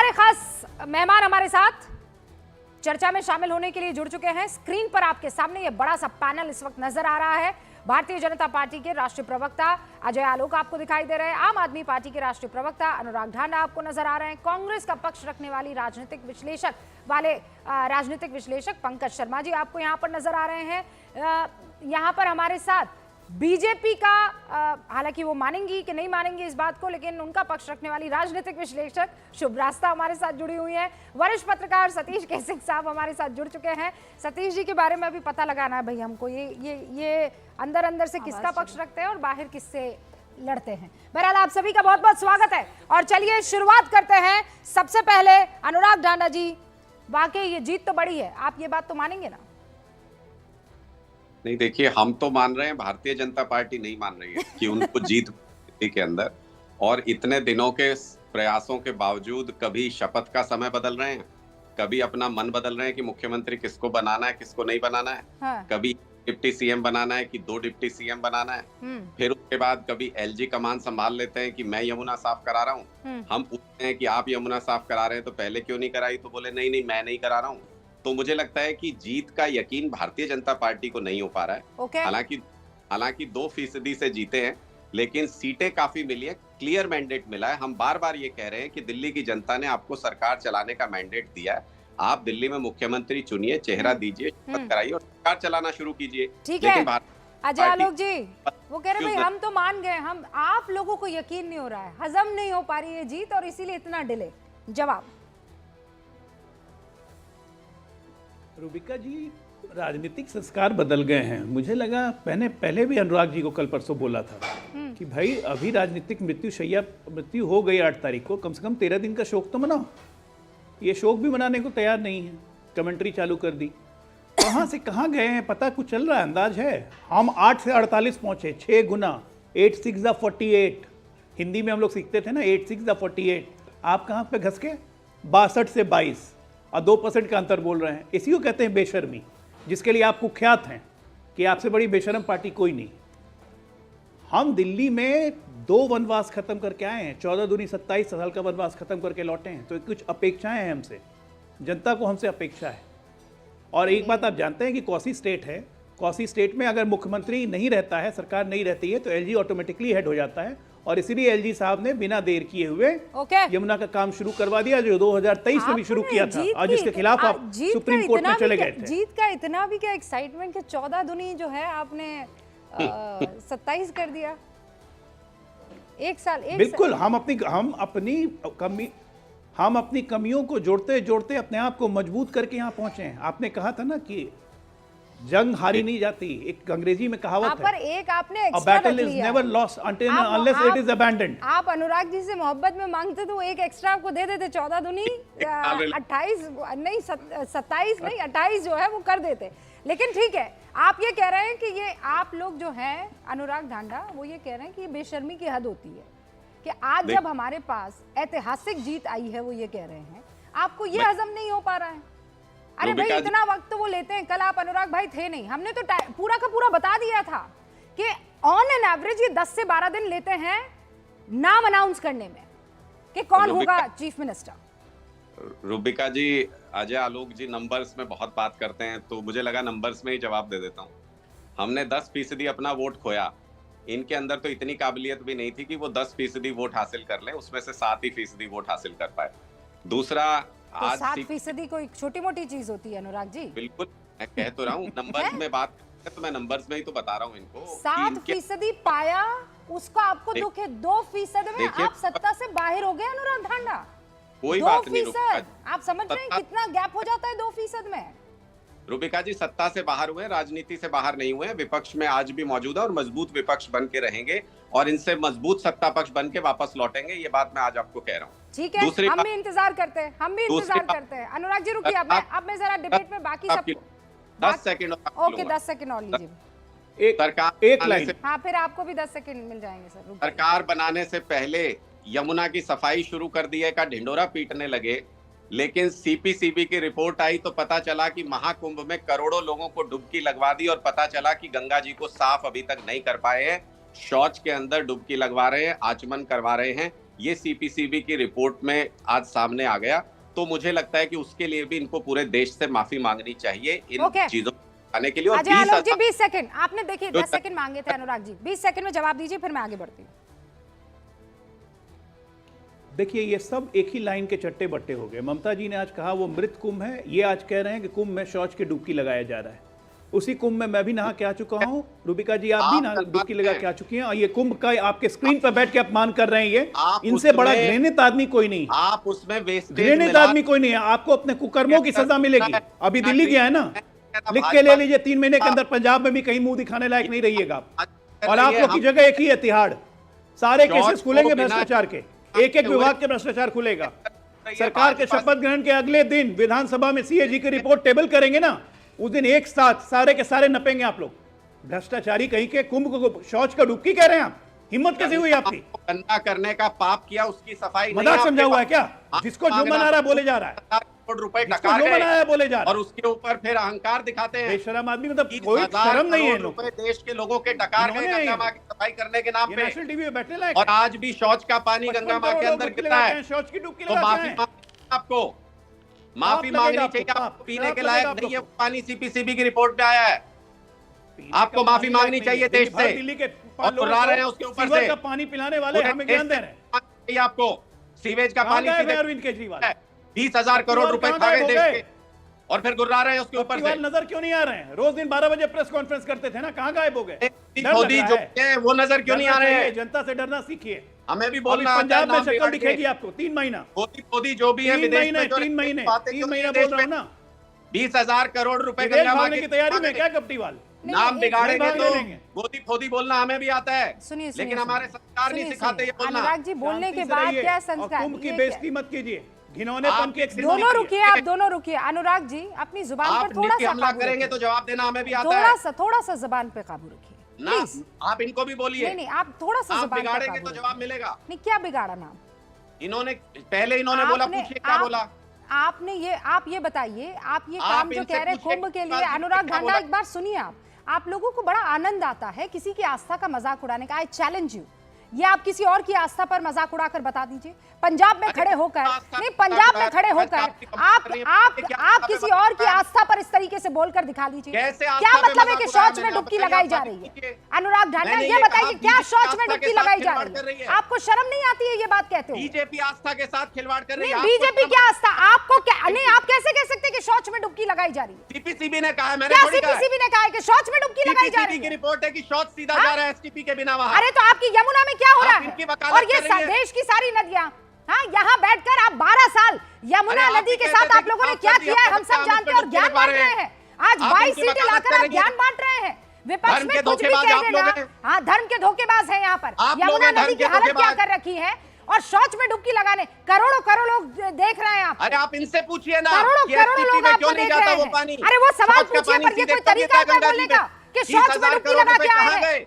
हमारे खास मेहमान हमारे साथ चर्चा में शामिल होने के लिए जुड़ चुके हैं। स्क्रीन पर आपके सामने ये बड़ा सा पैनल इस वक्त नजर आ रहा है। भारतीय जनता पार्टी के राष्ट्रीय प्रवक्ता अजय आलोक आपको दिखाई दे रहे हैं। आम आदमी पार्टी के राष्ट्रीय प्रवक्ता अनुराग ढांडा आपको नजर आ रहे हैं। कांग्रेस का पक्ष रखने वाली राजनीतिक विश्लेषक पंकज शर्मा जी आपको यहाँ पर नजर आ रहे हैं। यहाँ पर हमारे साथ बीजेपी का, हालांकि वो मानेंगी कि नहीं मानेंगी इस बात को, लेकिन उनका पक्ष रखने वाली राजनीतिक विश्लेषक शुभ्रास्ता हमारे साथ जुड़ी हुई हैं। वरिष्ठ पत्रकार सतीश केसिंग साहब हमारे साथ जुड़ चुके हैं। सतीश जी के बारे में अभी पता लगाना है भाई हमको, ये अंदर से किसका पक्ष रखते हैं और बाहर किससे लड़ते हैं। बहरहाल आप सभी का बहुत बहुत स्वागत है और चलिए शुरुआत करते हैं। सबसे पहले अनुराग ढांडा जी, वाकई ये जीत तो बड़ी है, आप ये बात तो मानेंगे ना? नहीं, देखिए, हम तो मान रहे हैं, भारतीय जनता पार्टी नहीं मान रही है कि उनको जीत के अंदर, और इतने दिनों के प्रयासों के बावजूद कभी शपथ का समय बदल रहे हैं, कभी अपना मन बदल रहे हैं कि मुख्यमंत्री किसको बनाना है किसको नहीं बनाना है। हाँ। कभी डिप्टी सीएम बनाना है कि 2 डिप्टी सीएम बनाना है। फिर उसके बाद कभी एलजी कमान संभाल लेते हैं कि मैं यमुना साफ करा रहा हूँ। हम पूछते हैं कि आप यमुना साफ करा रहे हैं तो पहले क्यों नहीं कराई, तो बोले नहीं मैं नहीं करा रहा हूँ। तो मुझे लगता है कि जीत का यकीन भारतीय जनता पार्टी को नहीं हो पा रहा है। हालांकि 2% से जीते हैं, लेकिन सीटें काफी मिली है, क्लियर मैंडेट मिला है। हम बार बार ये कह रहे हैं कि दिल्ली की जनता ने आपको सरकार चलाने का मैंडेट दिया है, आप दिल्ली में मुख्यमंत्री चुनिए, चेहरा दीजिए, शपथ कराइए और सरकार चलाना शुरू कीजिए। ठीक है अजय आलोक जी, वो कह रहे भाई हम तो मान गए, हम आप लोगों को यकीन नहीं हो रहा है, हजम नहीं हो पा रही है जीत और इसीलिए इतना डिले। जवाब रूबिका जी, राजनीतिक संस्कार बदल गए हैं। मुझे लगा मैंने पहले भी अनुराग जी को कल परसों बोला था कि भाई अभी राजनीतिक मृत्यु हो गई 8 तारीख को, कम से कम 13 दिन का शोक तो मनाओ। ये शोक भी मनाने को तैयार नहीं है, कमेंट्री चालू कर दी। कहाँ से कहाँ गए हैं पता कुछ चल रहा है, अंदाज है? हम 8 से 48 पहुंचे, 6 गुना, 8 6 48। हिंदी में हम लोग सीखते थे ना, 8 6 48। आप कहाँ पे घस के 62 से 22 और 2% का अंतर बोल रहे हैं। इसी को कहते हैं बेशर्मी, जिसके लिए आप कुख्यात हैं कि आपसे बड़ी बेशर्म पार्टी कोई नहीं। हम दिल्ली में 2 वनवास खत्म करके आए हैं, 14 दूनी 27 साल का वनवास खत्म करके लौटे हैं, तो कुछ अपेक्षाएं हैं हमसे, जनता को हमसे अपेक्षा है। और एक बात आप जानते हैं कि कौसी स्टेट है, कौसी स्टेट में अगर मुख्यमंत्री नहीं रहता है, सरकार नहीं रहती है, तो एलजी ऑटोमेटिकली हेड हो जाता है। और इसीलिए एलजी साहब ने बिना देर किए हुए यमुना का काम शुरू करवा दिया, जो 2023 में भी शुरू किया था और जिसके खिलाफ आप सुप्रीम कोर्ट में चले गए थे। जीत का इतना भी क्या एक्साइटमेंट कि 14 दूनी जो है आपने 27 कर दिया, एक साल। बिल्कुल, हम अपनी कमियों को जोड़ते जोड़ते अपने आप को मजबूत करके यहाँ पहुंचे हैं। आपने कहा था ना कि जंग हारी नहीं जाती, एक अंग्रेजी में कहावत है, एक आपने एक्स्ट्रा रख लिया। A battle is never lost unless it is abandoned। आप अनुराग जी से मोहब्बत में मांगते तो एक एक्स्ट्रा आपको दे देते, 14 दूनी 28 नहीं 27 नहीं 28 जो है वो कर देते। लेकिन ठीक है, आप ये कह रहे हैं कि ये आप लोग जो हैं अनुराग ढांडा, वो ये कह रहे हैं कि बेशर्मी की हद होती है कि आज जब हमारे पास ऐतिहासिक जीत आई है, वो ये कह रहे हैं आपको ये हजम नहीं हो पा रहा है। अरे भाई इतना वक्त तो वो लेते हैं। कल आप अनुराग भाई थे नहीं, हमने तो पूरा का पूरा बता दिया था कि ऑन एन एवरेज ये 10 से 12 दिन लेते हैं नाम अनाउंस करने में कि कौन होगा चीफ मिनिस्टर। रूबिका जी, अजय आलोक जी नंबर्स में बहुत बात करते हैं, तो मुझे लगा नंबर्स में ही जवाब दे देता हूँ। हमने 10% अपना वोट खोया, इनके अंदर तो इतनी काबिलियत भी नहीं थी कि वो 10% वोट हासिल कर लें, उसमें से 7% वोट हासिल कर पाए। दूसरा, तो आज 7% कोई छोटी मोटी चीज होती है अनुराग जी? बिल्कुल, मैं कह तो रहा हूँ, नंबर्स में बात तो मैं नंबर्स में ही तो बता रहा हूँ इनको। 7% पाया, उसका आपको दुख है। 2% में आप सत्ता से बाहर हो गए अनुराग ढांडा। कोई बात नहीं, आप समझ रहे हैं कितना गैप हो जाता है 2% में? रूबिका जी, सत्ता से बाहर हुए, राजनीति से बाहर नहीं हुए, विपक्ष में आज भी मौजूद है और मजबूत विपक्ष बन के रहेंगे और इनसे मजबूत सत्ता पक्ष बन के वापस लौटेंगे। ये बात मैं आज आपको कह रहा हूँ। ठीक है, हम भी इंतजार करते हैं, अनुराग जी रुकिए, अब मैं जरा डिबेट में बाकी सब 10 सेकंड। ओके, 10 सेकंड और लीजिए। सरकार एक लाइन, हाँ फिर आपको भी 10 सेकंड मिल जाएंगे सर। सरकार बनाने से पहले यमुना की सफाई शुरू कर दी है का ढिंडोरा पीटने लगे, लेकिन सीपीसीबी की रिपोर्ट आई तो पता चला कि महाकुंभ में करोड़ों लोगों को डुबकी लगवा दी और पता चला कि गंगा जी को साफ अभी तक नहीं कर पाए हैं, शौच के अंदर डुबकी लगवा रहे हैं, आचमन करवा रहे हैं। ये सीपीसीबी की रिपोर्ट में आज सामने आ गया, तो मुझे लगता है कि उसके लिए भी इनको पूरे देश से माफी मांगनी चाहिए इन चीजों आने के लिए। और अजय आलोक जी 20 सेकंड आपने देखिए 10 सेकंड मांगे थे अनुराग जी, 20 सेकंड में जवाब दीजिए, फिर मैं आगे बढ़ती हूँ। देखिए ये सब एक ही लाइन के चट्टे बट्टे हो गए। ममता जी ने आज कहा वो मृत कुंभ है, ये आज कह रहे हैं कि कुंभ में शौच की डुबकी लगाया जा रहा है। उसी कुंभ में मैं भी नहा के आ चुका हूँ, रूबिका जी आप भी नहा डुबकी लगा के आ चुकी हैं, और ये कुंभ का आपके स्क्रीन पर बैठ के अपमान कर रहे हैं। ये इनसे बड़ा घृणित आदमी कोई नहीं, आप उसमें घृणित आदमी कोई नहीं है। आपको अपने कुकर्मों की सजा मिलेगी। अभी दिल्ली गया है ना, लिख के ले लीजिए 3 महीने के अंदर पंजाब में भी कहीं मुंह दिखाने लायक नहीं रहिएगा आप। और आप लोग की जगह एक ही है तिहाड़, सारे केसेस खुलेंगे भ्रष्टाचार के, एक एक विभाग के भ्रष्टाचार खुलेगा। सरकार के शपथ ग्रहण के अगले दिन विधानसभा में सीएजी की रिपोर्ट टेबल करेंगे ना, उस दिन एक साथ सारे के सारे नपेंगे आप लोग। भ्रष्टाचारी कहीं के कुंभ को शौच का डुबकी कह रहे हैं आप? हिम्मत कैसे हुई आपकी? गंदा करने का पाप किया, उसकी सफाई मजाक समझा हुआ है क्या? जिसको जो मना रहा है बोले जा रहा है, करोड़ रुपए जिसको जो मना है बोले जा रहा है, और उसके ऊपर फिर अहंकार दिखाते हैं। बेशरम आदमी, मतलब कोई शर्म नहीं है लोग। देश के लोगों के डकार गए गंगा मां की सफाई करने के नाम पे। नेशनल टीवी में बैठने लायक, और आज भी शौच का पानी गंगा मां के अंदर गिरता है। शौच की डुबकी तो माफी आपको माफी मांगनी चाहिए। आपको पीने के लायक नहीं है पानी, सीपीसीबी की रिपोर्ट में आया है। आपको माफी मांगनी चाहिए देश से। दिल्ली के और कुर्रा रहे हैं उसके ऊपर से, का पानी पिलाने वाले हमें ज्ञान दे रहे हैं। आपको सीवेज का पानी अरविंद केजरीवाल 20,000 करोड़ रुपए खा गए देश के, और फिर गुर्रा रहे हैं उसके ऊपर से। नजर क्यों नहीं आ रहे हैं? रोज दिन 12 बजे प्रेस कॉन्फ्रेंस करते थे ना, कहां गायब हो गए? मोदी जो है वो नजर क्यों नहीं आ रहे हैं? जनता से डरना सीखिए। हमें भी बोलना, पंजाब में शक्ल दिखेगी आपको 3 महीना। मोदी जो भी है विदेश में, 3 महीने बोल रहा हूं ना। 20,000 करोड़ रुपए गंगा मां की तैयारी में क्या कपटीवाल नाम बिगाड़ेंगे तो गोदी फोदी बोलना हमें भी आता है। सुनिए, लेकिन हमारे संस्कार नहीं सिखाते ये बोलना। अनुराग जी बोलने के बाद क्या संस्कार? कुंभ की बेइज्जती मत कीजिए, घिनौनेपन के दोनों रुकिए, आप दोनों रुकिए। अनुराग जी अपनी जुबान पर थोड़ा सा हमला करेंगे तो जवाब देना हमें भी आता है। थोड़ा सा जुबान पे काबू रखिए ना। आप इनको भी बोलिए। नहीं, आप थोड़ा सा जुबान पे बिगाड़ेंगे तो जवाब मिलेगा। नहीं, क्या बिगाड़ा नाम? पहले इन्होंने बोला, पूछिए क्या बोला आपने? आप ये बताइए, आप ये काम जो कह रहे हैं कुंभ के लिए, अनुराग ढांडा एक बार सुनिए। आप लोगों को बड़ा आनंद आता है किसी की आस्था का मजाक उड़ाने का। आई चैलेंज यू, ये आप किसी और की आस्था पर मजाक उड़ाकर बता दीजिए। पंजाब में खड़े होकर, नहीं पंजाब में खड़े होकर आप किसी और की आस्था पर इस तरीके से बोलकर दिखा लीजिए। क्या मतलब है कि शौच में डुबकी लगाई जा रही है? अनुराग ढांडा ये बताइए, क्या शौच में डुबकी लगाई जा रही है? आपको शर्म नहीं आती है ये बात कहते हो? बीजेपी आस्था के साथ खिलवाड़ कर रही है। बीजेपी क्या आस्था? आपको क्या नहीं, आप कैसे कह सकते हैं कि शौच में डुबकी लगाई जा रही है? सीपीसीबी ने कहा है, मैंने थोड़ी कहा। सीपीसीबी ने कहा है कि शौच में डुबकी लगाई जा रही है। की रिपोर्ट है कि शौच सीधा जा रहा है एसटीपी के बिना वहां। अरे तो आपकी यमुना में क्या हो रहा है? और ये देश की सारी नदियां, हाँ, यहाँ बैठकर आप 12 साल यमुना नदी के साथ आप लोगों ने क्या किया है हम सब जानते हैं, और ज्ञान बांट रहे हैं। आज 22 सीटें लाकर आप ज्ञान बांट रहे हैं। विपक्ष में कुछ भी कह देना, हाँ, धर्म के धोखेबाज हैं यहाँ पर। यमुना नदी की हालत क्या कर रखी है, और शौच में डुबकी लगाने करोड़ों लोग देख रहे हैं आप। अरे आप इनसे पूछिए ना, करोड़ों लोग आपको देख रहे हैं। अरे वो सवाल पूछिए, पर ये कोई तरीका है बोलने का कि शौच में डुबकी लगा के आए हैं?